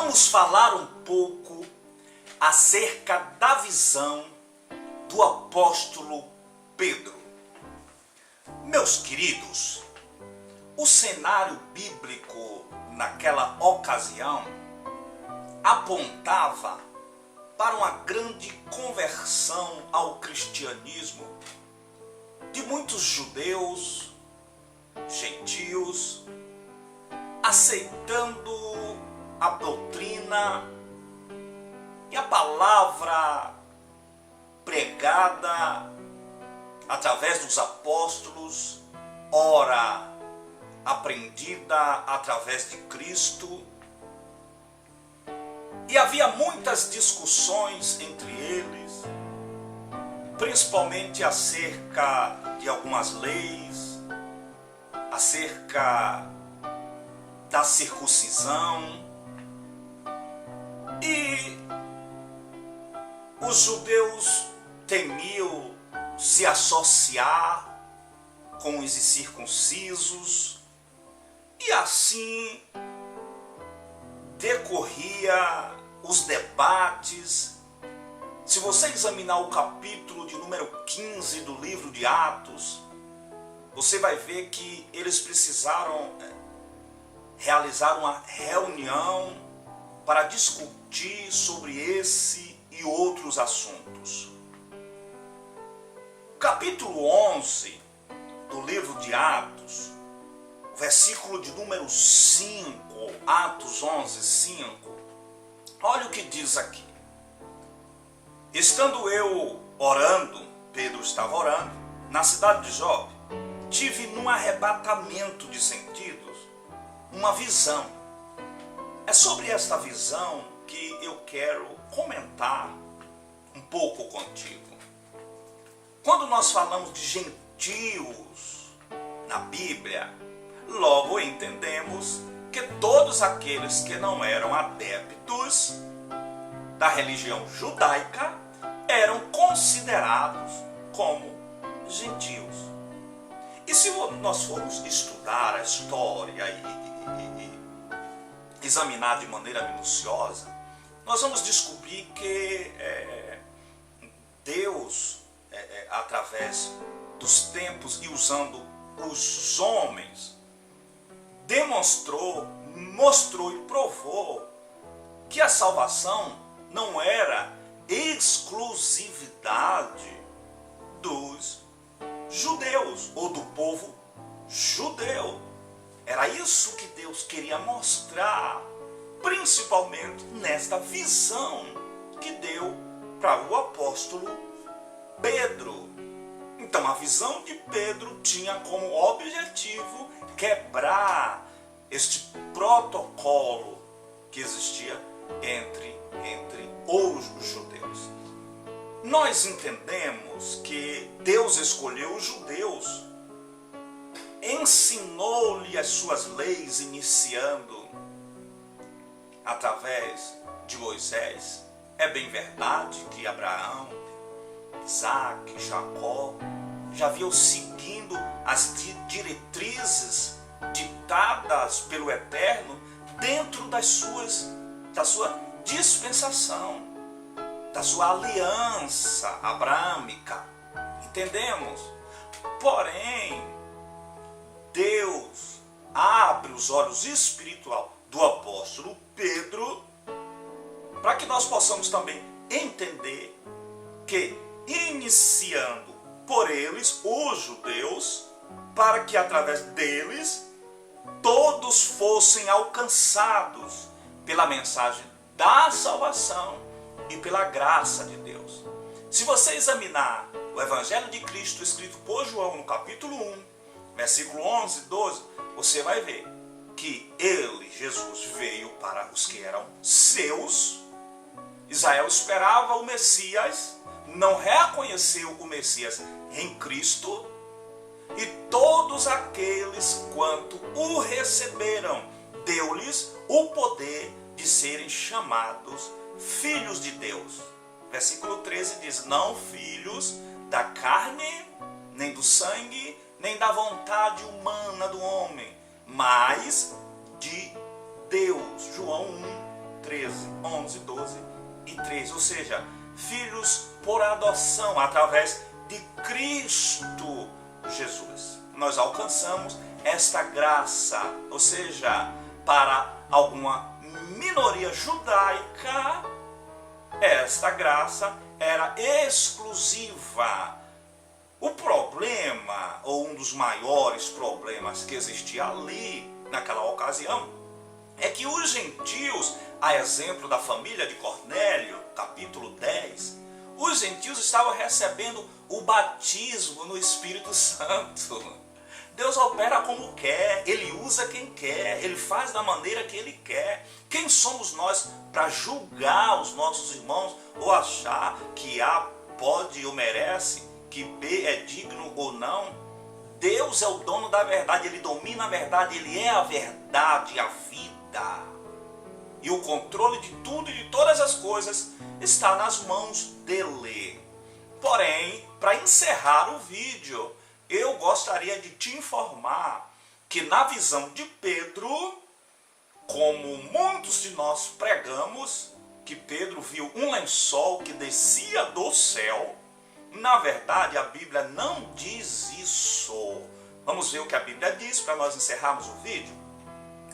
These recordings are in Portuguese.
Vamos falar um pouco acerca da visão do apóstolo Pedro. Meus queridos, o cenário bíblico naquela ocasião apontava para uma grande conversão ao cristianismo de muitos judeus, gentios, aceitando a doutrina e a palavra pregada através dos apóstolos, ora aprendida através de Cristo. E havia muitas discussões entre eles, principalmente acerca de algumas leis, acerca da circuncisão. E os judeus temiam se associar com os incircuncisos, e assim decorria os debates. Se você examinar o capítulo de número 15 do livro de Atos, você vai ver que eles precisaram realizar uma reunião para discutir sobre esse e outros assuntos. Capítulo 11 do livro de Atos, versículo de número 5, Atos 11, 5, olha o que diz aqui. Estando eu orando, Pedro estava orando, na cidade de Jope, tive num arrebatamento de sentidos uma visão. É sobre esta visão que eu quero comentar um pouco contigo. Quando nós falamos de gentios na Bíblia, logo entendemos que todos aqueles que não eram adeptos da religião judaica eram considerados como gentios. E se nós formos estudar a história e examinar de maneira minuciosa, nós vamos descobrir que Deus, através dos tempos e usando os homens, mostrou e provou que a salvação não era exclusividade dos judeus ou do povo judeu. Era isso que Deus queria mostrar, principalmente nesta visão que deu para o apóstolo Pedro. Então a visão de Pedro tinha como objetivo quebrar este protocolo que existia entre os judeus. Nós entendemos que Deus escolheu os judeus, ensinou-lhe as suas leis, iniciando através de Moisés. É bem verdade que Abraão, Isaac, Jacó já vinham seguindo as diretrizes ditadas pelo Eterno dentro da sua dispensação, da sua aliança abrâmica. Entendemos? Porém, Deus abre os olhos espirituais do apóstolo Pedro para que nós possamos também entender que, iniciando por eles, os judeus, para que através deles todos fossem alcançados pela mensagem da salvação e pela graça de Deus. Se você examinar o Evangelho de Cristo escrito por João no capítulo 1, versículo 11 e 12, você vai ver que ele, Jesus, veio para os que eram seus. Israel esperava o Messias, não reconheceu o Messias em Cristo, e todos aqueles quanto o receberam, deu-lhes o poder de serem chamados filhos de Deus. Versículo 13 diz: não filhos da carne, nem do sangue, nem da vontade humana do homem, mas de Deus. João 1, 13. 13, 11, 12 e 13, ou seja, filhos por adoção, através de Cristo Jesus. Nós alcançamos esta graça, ou seja, para alguma minoria judaica, esta graça era exclusiva. O problema, ou um dos maiores problemas que existia ali, naquela ocasião, é que os gentios, a exemplo da família de Cornélio, capítulo 10, os gentios estavam recebendo o batismo no Espírito Santo. Deus opera como quer, Ele usa quem quer, Ele faz da maneira que Ele quer. Quem somos nós para julgar os nossos irmãos ou achar que A pode ou merece, que B é digno ou não? Deus é o dono da verdade, Ele domina a verdade, Ele é a verdade, a vida. E o controle de tudo e de todas as coisas está nas mãos dEle. Porém, para encerrar o vídeo, eu gostaria de te informar que na visão de Pedro, como muitos de nós pregamos, que Pedro viu um lençol que descia do céu, na verdade a Bíblia não diz isso. Vamos ver o que a Bíblia diz para nós encerrarmos o vídeo.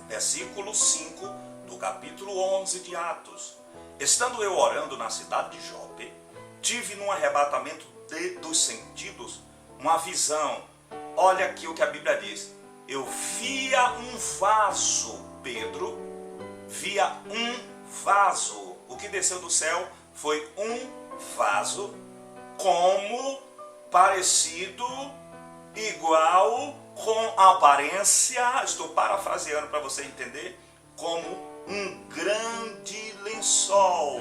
Versículo 5 do capítulo 11 de Atos. Estando eu orando na cidade de Jope, tive num arrebatamento dos sentidos uma visão. Olha aqui o que a Bíblia diz. Eu via um vaso, Pedro, via um vaso. O que desceu do céu foi um vaso, como parecido, igual, com aparência, estou parafraseando para você entender, como um grande lençol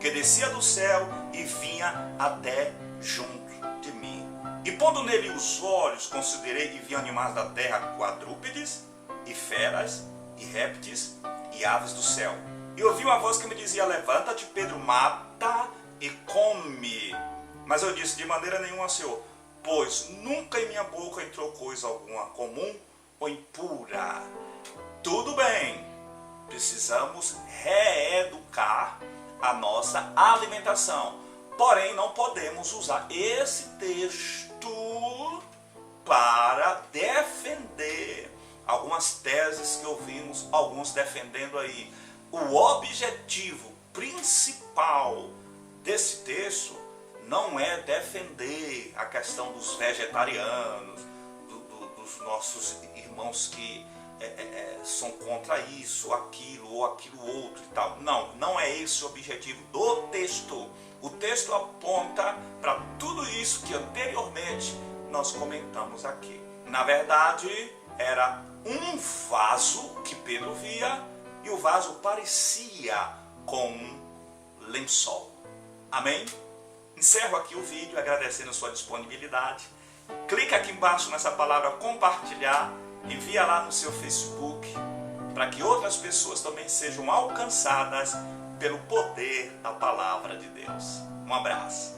que descia do céu e vinha até junto de mim. E pondo nele os olhos, considerei e vi animais da terra, quadrúpedes, e feras, e répteis, e aves do céu. E ouvi uma voz que me dizia, levanta-te, Pedro, mata e come. Mas eu disse, de maneira nenhuma, Senhor, pois nunca em minha boca entrou coisa alguma comum ou impura. Tudo bem, precisamos reeducar a nossa alimentação. Porém, não podemos usar esse texto para defender algumas teses que ouvimos, alguns defendendo aí. O objetivo principal desse texto não é defender a questão dos vegetarianos, dos nossos irmãos que são contra isso, aquilo ou aquilo outro e tal. Não é esse o objetivo do texto. O texto aponta para tudo isso que anteriormente nós comentamos aqui. Na verdade, era um vaso que Pedro via e o vaso parecia com um lençol. Amém? Encerro aqui o vídeo agradecendo a sua disponibilidade. Clica aqui embaixo nessa palavra compartilhar, envia lá no seu Facebook, para que outras pessoas também sejam alcançadas pelo poder da palavra de Deus. Um abraço.